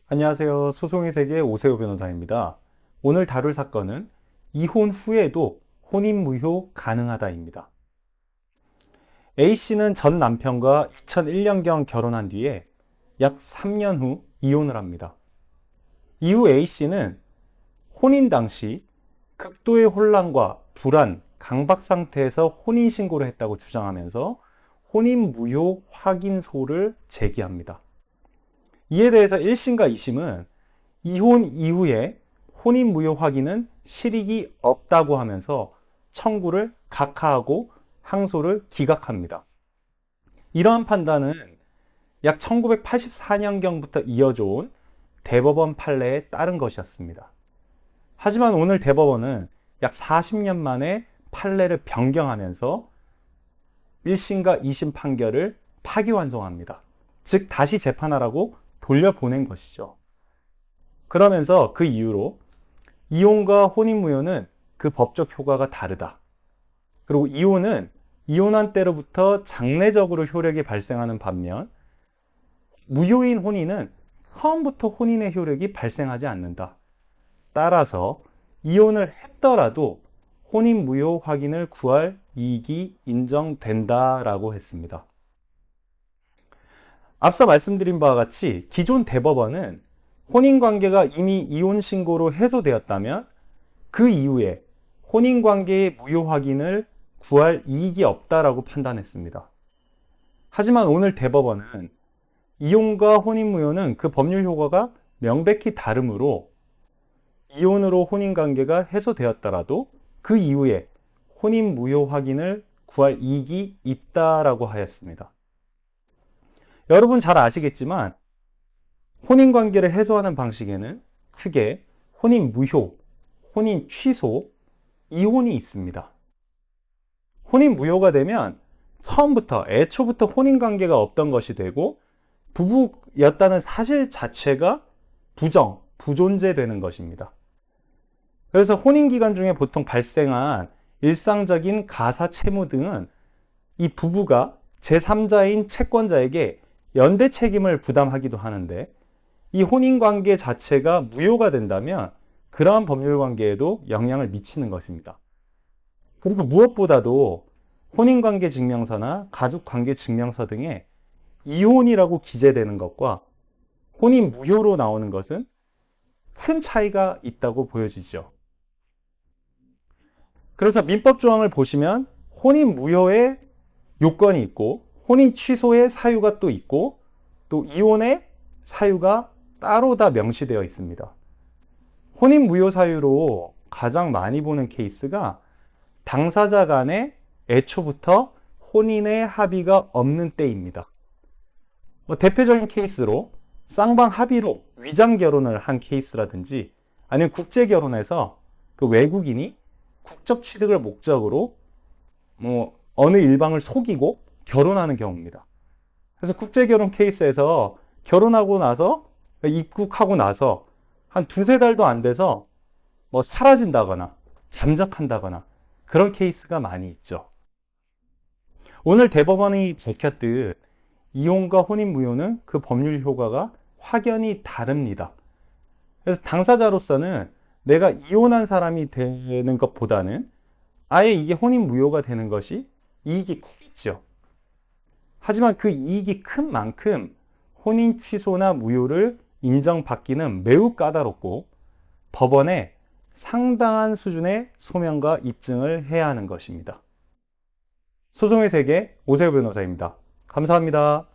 안녕하세요. 소송의 세계 오세호 변호사입니다. 오늘 다룰 사건은 이혼 후에도 혼인무효 가능하다입니다. A씨는 전 남편과 2001년경 결혼한 뒤에 약 3년 후 이혼을 합니다. 이후 A씨는 혼인 당시 극도의 혼란과 불안, 강박 상태에서 혼인신고를 했다고 주장하면서 혼인무효 확인소를 제기합니다. 이에 대해서 1심과 2심은 이혼 이후에 혼인무효 확인은 실익이 없다고 하면서 청구를 각하하고 항소를 기각합니다. 이러한 판단은 약 1984년경부터 이어져 온 대법원 판례에 따른 것이었습니다. 하지만 오늘 대법원은 약 40년 만에 판례를 변경하면서 1심과 2심 판결을 파기환송합니다. 즉 다시 재판하라고 돌려보낸 것이죠. 그러면서 그 이유로 이혼과 혼인무효는 그 법적 효과가 다르다. 그리고 이혼은 이혼한 때로부터 장래적으로 효력이 발생하는 반면 무효인 혼인은 처음부터 혼인의 효력이 발생하지 않는다. 따라서 이혼을 했더라도 혼인무효 확인을 구할 이익이 인정된다라고 했습니다. 앞서 말씀드린 바와 같이 기존 대법원은 혼인관계가 이미 이혼신고로 해소되었다면 그 이후에 혼인관계의 무효 확인을 구할 이익이 없다라고 판단했습니다. 하지만 오늘 대법원은 이혼과 혼인무효는 그 법률 효과가 명백히 다르므로 이혼으로 혼인관계가 해소되었더라도 그 이후에 혼인무효 확인을 구할 이익이 있다라고 하였습니다. 여러분 잘 아시겠지만 혼인관계를 해소하는 방식에는 크게 혼인무효, 혼인취소, 이혼이 있습니다. 혼인무효가 되면 처음부터 애초부터 혼인관계가 없던 것이 되고 부부였다는 사실 자체가 부존재되는 것입니다. 그래서 혼인기간 중에 보통 발생한 일상적인 가사 채무 등은 이 부부가 제3자인 채권자에게 연대 책임을 부담하기도 하는데 이 혼인관계 자체가 무효가 된다면 그러한 법률관계에도 영향을 미치는 것입니다. 그리고 무엇보다도 혼인관계 증명서나 가족관계 증명서 등에 이혼이라고 기재되는 것과 혼인 무효로 나오는 것은 큰 차이가 있다고 보여지죠. 그래서 민법 조항을 보시면 혼인 무효의 요건이 있고 혼인 취소의 사유가 또 있고 또 이혼의 사유가 따로 다 명시되어 있습니다. 혼인 무효 사유로 가장 많이 보는 케이스가 당사자 간에 애초부터 혼인의 합의가 없는 때입니다. 대표적인 케이스로 쌍방 합의로 위장 결혼을 한 케이스라든지 아니면 국제 결혼에서 그 외국인이 국적 취득을 목적으로 어느 일방을 속이고 결혼하는 경우입니다. 그래서 국제 결혼 케이스에서 결혼하고 나서 입국하고 나서 한 두세 달도 안 돼서 사라진다거나 잠적한다거나 그런 케이스가 많이 있죠. 오늘 대법원이 밝혔듯 이혼과 혼인무효는 그 법률 효과가 확연히 다릅니다. 그래서 당사자로서는 내가 이혼한 사람이 되는 것보다는 아예 이게 혼인무효가 되는 것이 이익이 크겠죠. 하지만 그 이익이 큰 만큼 혼인 취소나 무효를 인정받기는 매우 까다롭고 법원에 상당한 수준의 소명과 입증을 해야 하는 것입니다. 소송의 세계 오세호 변호사입니다. 감사합니다.